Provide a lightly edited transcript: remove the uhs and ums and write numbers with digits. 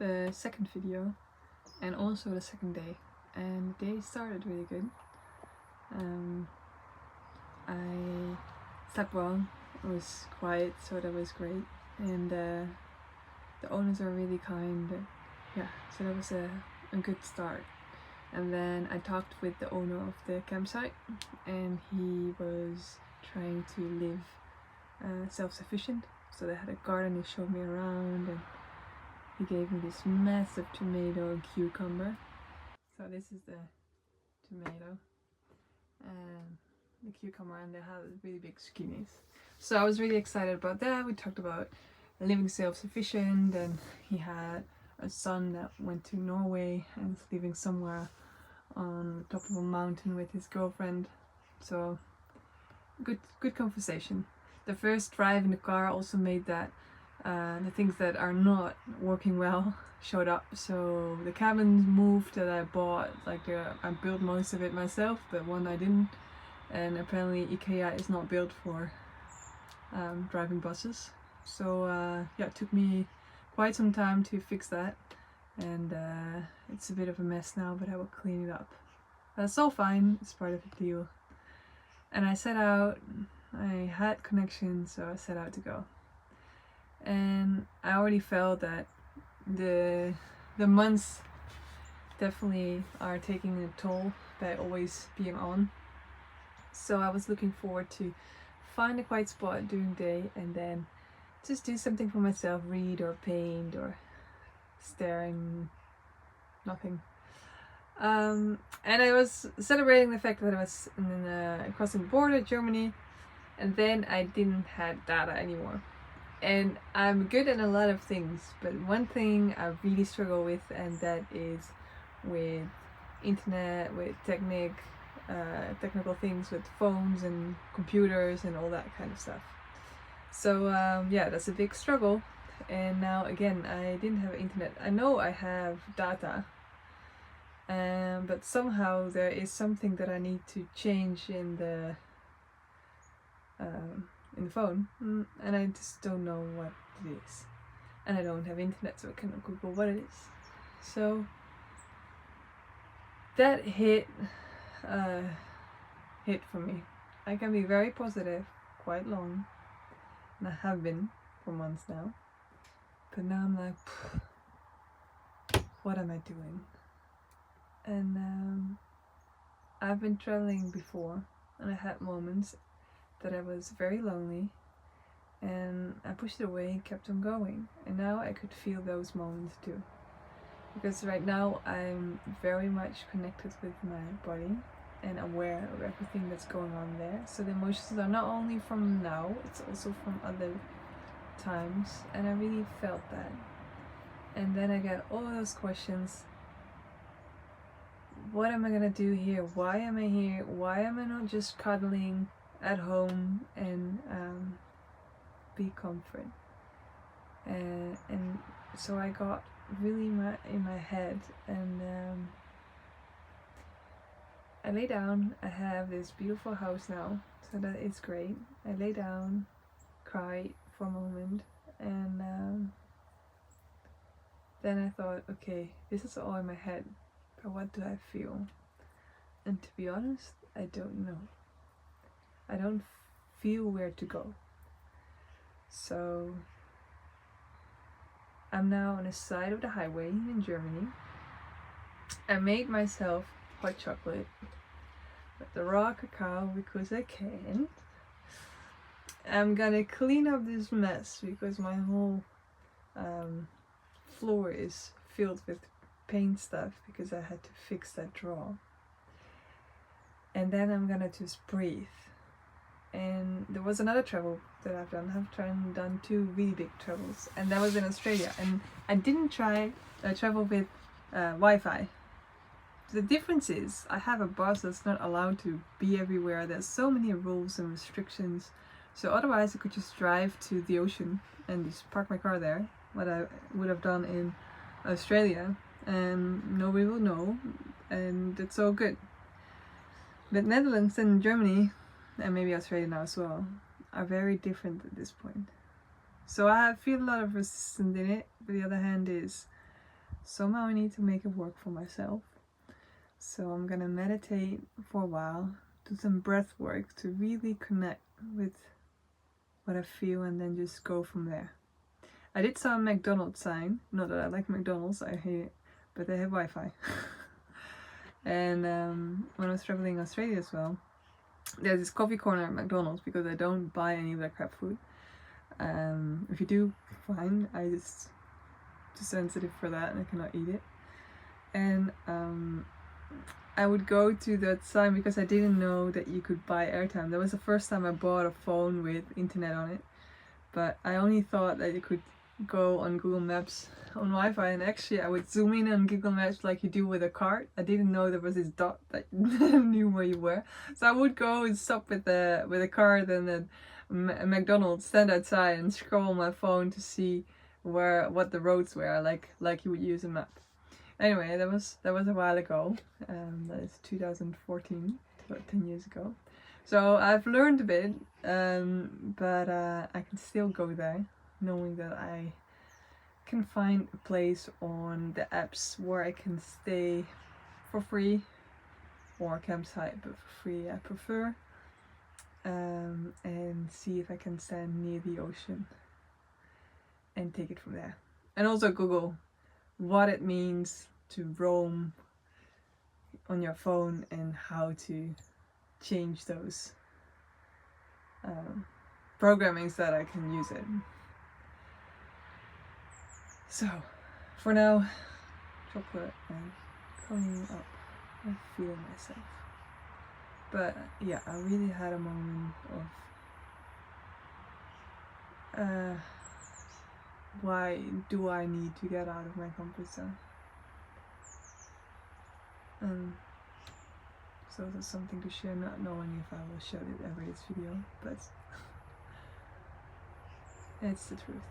the second video and also the second day, and the day started really good. I slept well, it was quiet, so that was great, and the owners are really kind. Yeah, so that was a good start. And then I talked with the owner of the campsite, and he was trying to live self-sufficient. So they had a garden, he showed me around, and he gave me this massive tomato and cucumber. So this is the tomato and the cucumber, and they had really big zucchinis. So I was really excited about that. We talked about living self-sufficient, and he had a son that went to Norway and is living somewhere on top of a mountain with his girlfriend. So good conversation. The first drive in the car also made that the things that are not working well showed up. So the cabin moved that I bought, I built most of it myself, but one I didn't. And apparently IKEA is not built for driving buses. So yeah, it took me quite some time to fix that, and it's a bit of a mess now, but I will clean it up. That's all fine, it's part of the deal. And I set out, I had connection, so I set out to go. And I already felt that the months definitely are taking a toll by always being on. So I was looking forward to find a quiet spot during the day and then just do something for myself, read or paint or staring, nothing. And I was celebrating the fact that I was crossing the border, Germany, and then I didn't have data anymore. And I'm good at a lot of things, but one thing I really struggle with, and that is with internet, with technical things, with phones and computers and all that kind of stuff. So yeah, that's a big struggle. And now again, I didn't have internet. I know I have data, but somehow there is something that I need to change in the phone, and I just don't know what it is. And I don't have internet, so I cannot Google what it is. So that hit for me. I can be very positive quite long, and I have been for months now. But now I'm like, what am I doing? And I've been traveling before, and I had moments that I was very lonely, and I pushed it away and kept on going. And now I could feel those moments too. Because right now I'm very much connected with my body and aware of everything that's going on there. So the emotions are not only from now, it's also from other times, and I really felt that. And then I got all those questions. What am I gonna do here? Why am I here? Why am I not just cuddling at home and be comfort? And so I got really in my head, and I lay down. I have this beautiful house now, so that is great. I lay down, cried for a moment, and then I thought, okay, this is all in my head, but what do I feel? And to be honest, I don't know. I don't feel where to go. So I'm now on the side of the highway in Germany. I made myself hot chocolate with the raw cacao because I can. I'm gonna clean up this mess because my whole floor is filled with paint stuff because I had to fix that drawer. And then I'm gonna just breathe. And there was another travel that I've done. I've done 2 really big travels, and that was in Australia. And I didn't travel with Wi-Fi. The difference is I have a boss that's not allowed to be everywhere. There's so many rules and restrictions. So otherwise I could just drive to the ocean and just park my car there, what I would have done in Australia, and nobody will know, and it's all good. But Netherlands and Germany, and maybe Australia now as well, are very different at this point. So I feel a lot of resistance in it, but the other hand is somehow I need to make it work for myself. So I'm gonna meditate for a while, do some breath work to really connect with what I feel, and then just go from there. I did saw a McDonald's sign, not that I like McDonald's, I hate it, but they have Wi-Fi. And when I was traveling in Australia as well, there's this coffee corner at McDonald's, because I don't buy any of that crap food. If you do, fine, I just too sensitive for that and I cannot eat it. And I would go to that sign because I didn't know that you could buy airtime. That was the first time I bought a phone with internet on it, but I only thought that you could go on Google Maps on Wi-Fi, and actually I would zoom in on Google Maps like you do with a card. I didn't know there was this dot that knew where you were, so I would go and stop with a card and then McDonald's, stand outside and scroll on my phone to see what the roads were, like you would use a map. Anyway, that was a while ago. That is 2014, about 10 years ago. So I've learned a bit, but I can still go there, knowing that I can find a place on the apps where I can stay for free, or campsite, but for free I prefer, and see if I can stand near the ocean and take it from there. And also Google what it means to roam on your phone and how to change those programmings that I can use it. So for now, chocolate and coming up and feeling myself. But yeah, I really had a moment of why do I need to get out of my comfort zone? So that's something to share, not knowing if I will share it ever this video, but it's the truth.